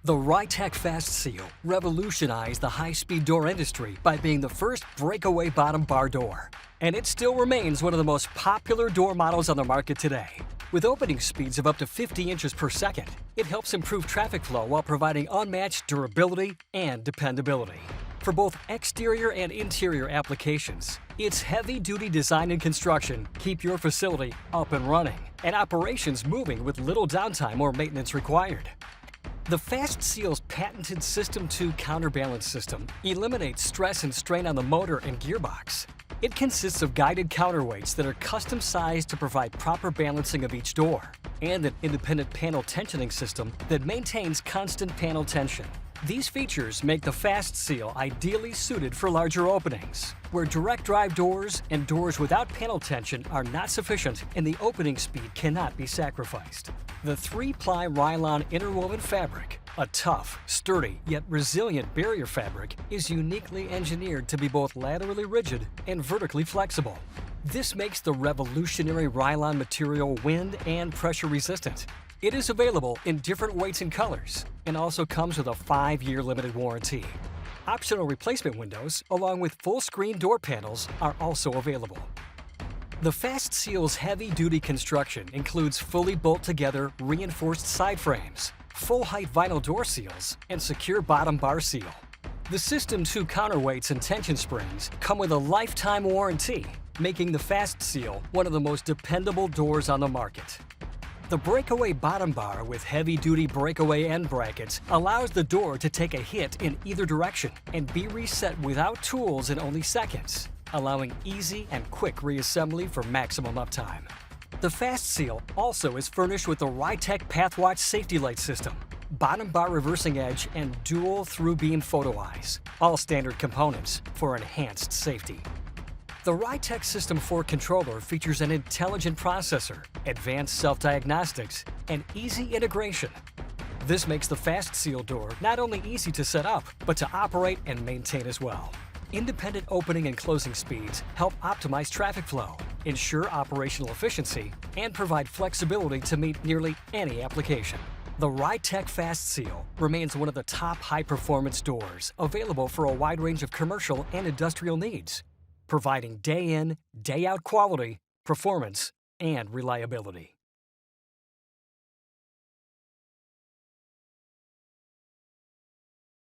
The Rytec Fast Seal revolutionized the high-speed door industry by being the first breakaway bottom bar door. And it still remains one of the most popular door models on the market today. With opening speeds of up to 50 inches per second, it helps improve traffic flow while providing unmatched durability and dependability. For both exterior and interior applications, its heavy-duty design and construction keep your facility up and running and operations moving with little downtime or maintenance required. The Fast Seal's patented System 2 counterbalance system eliminates stress and strain on the motor and gearbox. It consists of guided counterweights that are custom-sized to provide proper balancing of each door, and an independent panel tensioning system that maintains constant panel tension. These features make the Fast Seal ideally suited for larger openings, where direct drive doors and doors without panel tension are not sufficient and the opening speed cannot be sacrificed. The 3-ply Rylon interwoven fabric, a tough, sturdy, yet resilient barrier fabric, is uniquely engineered to be both laterally rigid and vertically flexible. This makes the revolutionary Rylon material wind and pressure resistant. It is available in different weights and colors, and also comes with a 5-year limited warranty. Optional replacement windows, along with full-screen door panels, are also available. The Fast Seal's heavy-duty construction includes fully bolt-together reinforced side frames, full-height vinyl door seals, and secure bottom bar seal. The System 2 counterweights and tension springs come with a lifetime warranty, making the Fast Seal one of the most dependable doors on the market. The breakaway bottom bar with heavy-duty breakaway end brackets allows the door to take a hit in either direction and be reset without tools in only seconds, allowing easy and quick reassembly for maximum uptime. The Fast Seal also is furnished with the Rytec Pathwatch safety light system, bottom bar reversing edge, and dual through-beam photo eyes, all standard components for enhanced safety. The Rytec System 4 controller features an intelligent processor, advanced self-diagnostics, and easy integration. This makes the Fast Seal door not only easy to set up, but to operate and maintain as well. Independent opening and closing speeds help optimize traffic flow, ensure operational efficiency, and provide flexibility to meet nearly any application. The Rytec Fast Seal remains one of the top high-performance doors available for a wide range of commercial and industrial needs, providing day-in, day-out quality, performance, and reliability.